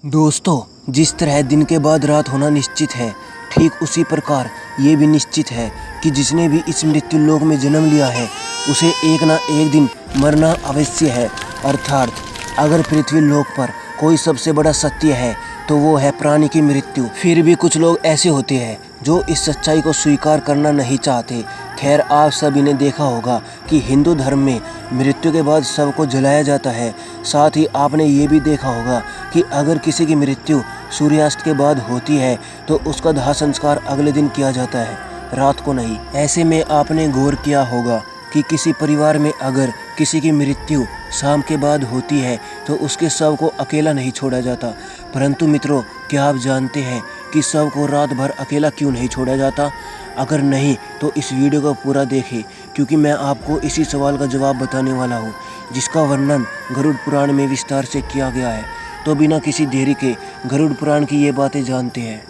दोस्तों, जिस तरह दिन के बाद रात होना निश्चित है, ठीक उसी प्रकार ये भी निश्चित है कि जिसने भी इस मृत्यु लोक में जन्म लिया है उसे एक ना एक दिन मरना अवश्य है। अर्थात अगर पृथ्वी लोक पर कोई सबसे बड़ा सत्य है तो वो है प्राणी की मृत्यु। फिर भी कुछ लोग ऐसे होते हैं जो इस सच्चाई को स्वीकार करना नहीं चाहते। खैर, आप सभी ने देखा होगा कि हिंदू धर्म में मृत्यु के बाद शव को जलाया जाता है। साथ ही आपने ये भी देखा होगा कि अगर किसी की मृत्यु सूर्यास्त के बाद होती है तो उसका दाह संस्कार अगले दिन किया जाता है, रात को नहीं। ऐसे में आपने गौर किया होगा कि किसी परिवार में अगर किसी की मृत्यु शाम के बाद होती है तो उसके शव को अकेला नहीं छोड़ा जाता। परंतु मित्रों, क्या आप जानते हैं कि शव को रात भर अकेला क्यों नहीं छोड़ा जाता? अगर नहीं तो इस वीडियो को पूरा देखें, क्योंकि मैं आपको इसी सवाल का जवाब बताने वाला हूँ, जिसका वर्णन गरुड़ पुराण में विस्तार से किया गया है। तो बिना किसी देरी के गरुड़ पुराण की ये बातें जानते हैं।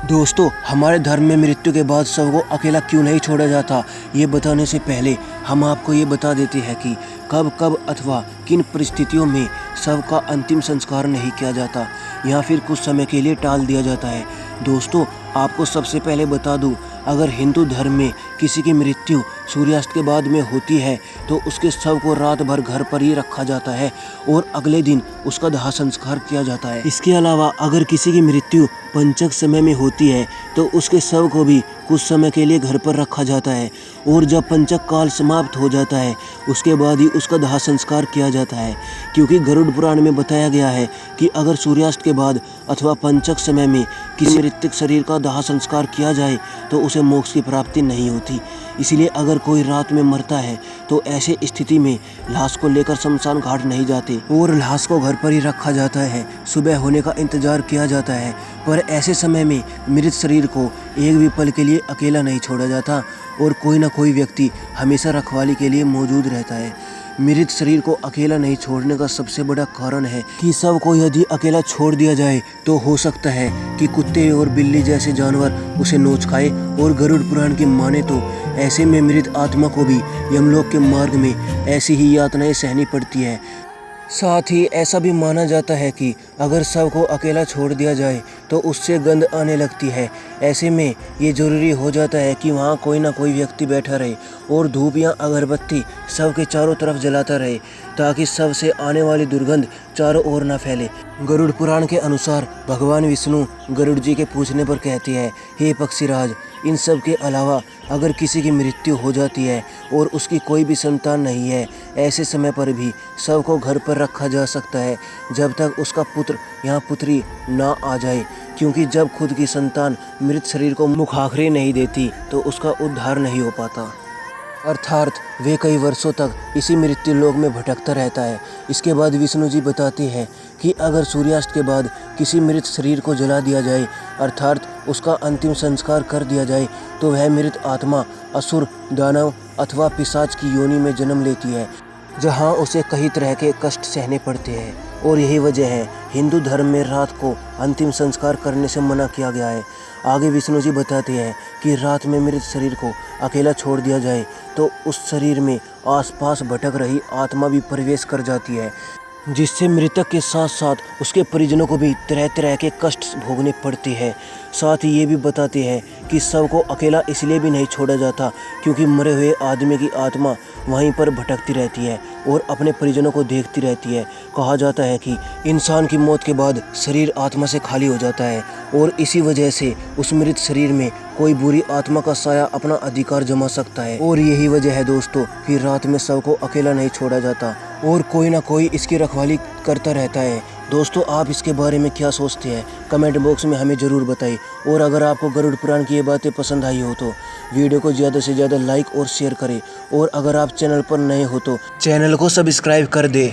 दोस्तों, हमारे धर्म में मृत्यु के बाद शव को अकेला क्यों नहीं छोड़ा जाता, ये बताने से पहले हम आपको ये बता देते हैं कि कब कब अथवा किन परिस्थितियों में शव का अंतिम संस्कार नहीं किया जाता या फिर कुछ समय के लिए टाल दिया जाता है। दोस्तों, आपको सबसे पहले बता दूं, अगर हिंदू धर्म में किसी की मृत्यु सूर्यास्त के बाद में होती है तो उसके शव को रात भर घर पर ही रखा जाता है और अगले दिन उसका दाह संस्कार किया जाता है। इसके अलावा अगर किसी की मृत्यु पंचक समय में होती है तो उसके शव को भी कुछ समय के लिए घर पर रखा जाता है और जब पंचक काल समाप्त हो जाता है उसके बाद ही उसका दाह संस्कार किया जाता है। क्योंकि गरुड़ पुराण में बताया गया है कि अगर सूर्यास्त के बाद अथवा पंचक समय में किसी मृतक शरीर का दाह संस्कार किया जाए तो उसे मोक्ष की प्राप्ति नहीं होती। इसलिए अगर कोई रात में मरता है तो ऐसे स्थिति में लाश को लेकर शमशान घाट नहीं जाते और लाश को घर पर ही रखा जाता है। सुबह होने का इंतजार किया जाता है, पर ऐसे समय में मृत शरीर को एक भी पल के लिए अकेला नहीं छोड़ा जाता और कोई ना कोई व्यक्ति हमेशा रखवाली के लिए मौजूद रहता है। मृत शरीर को अकेला नहीं छोड़ने का सबसे बड़ा कारण है कि शव को यदि अकेला छोड़ दिया जाए तो हो सकता है कि कुत्ते और बिल्ली जैसे जानवर उसे नोच खाए। और गरुड़ पुराण की माने तो ऐसे में मृत आत्मा को भी यमलोक के मार्ग में ऐसी ही यातनाएं सहनी पड़ती है। साथ ही ऐसा भी माना जाता है कि अगर शव को अकेला छोड़ दिया जाए तो उससे गंध आने लगती है। ऐसे में ये जरूरी हो जाता है कि वहाँ कोई ना कोई व्यक्ति बैठा रहे और धूप या अगरबत्ती शव के चारों तरफ जलाता रहे ताकि शव से आने वाली दुर्गंध चारों ओर न फैले। गरुड़ पुराण के अनुसार भगवान विष्णु गरुड़ जी के पूछने पर कहते हैं, हे पक्षीराज, इन सब के अलावा अगर किसी की मृत्यु हो जाती है और उसकी कोई भी संतान नहीं है, ऐसे समय पर भी शव को घर पर रखा जा सकता है जब तक उसका पुत्र या पुत्री ना आ जाए। क्योंकि जब खुद की संतान मृत शरीर को मुखाग्नि नहीं देती तो उसका उद्धार नहीं हो पाता। अर्थात वे कई वर्षों तक इसी मृत्यु लोक में भटकता रहता है। इसके बाद विष्णु जी बताते हैं कि अगर सूर्यास्त के बाद किसी मृत शरीर को जला दिया जाए अर्थात उसका अंतिम संस्कार कर दिया जाए तो वह मृत आत्मा असुर, दानव अथवा पिशाच की योनि में जन्म लेती है, जहां उसे कई तरह के कष्ट सहने पड़ते हैं। और यही वजह है हिंदू धर्म में रात को अंतिम संस्कार करने से मना किया गया है। आगे विष्णु जी बताते हैं कि रात में मृत शरीर को अकेला छोड़ दिया जाए तो उस शरीर में आसपास भटक रही आत्मा भी प्रवेश कर जाती है, जिससे मृतक के साथ साथ उसके परिजनों को भी तरह तरह के कष्ट भोगने पड़ते हैं। साथ ही ये भी बताते हैं कि शव को अकेला इसलिए भी नहीं छोड़ा जाता क्योंकि मरे हुए आदमी की आत्मा वहीं पर भटकती रहती है और अपने परिजनों को देखती रहती है। कहा जाता है कि इंसान की मौत के बाद शरीर आत्मा से खाली हो जाता है और इसी वजह से उस मृत शरीर में कोई बुरी आत्मा का साया अपना अधिकार जमा सकता है। और यही वजह है दोस्तों कि रात में शव को अकेला नहीं छोड़ा जाता और कोई ना कोई इसकी रखवाली करता रहता है। दोस्तों, आप इसके बारे में क्या सोचते हैं कमेंट बॉक्स में हमें ज़रूर बताइए। और अगर आपको गरुड़ पुराण की ये बातें पसंद आई हो तो वीडियो को ज़्यादा से ज़्यादा लाइक और शेयर करें। और अगर आप चैनल पर नए हो तो चैनल को सब्सक्राइब कर दें।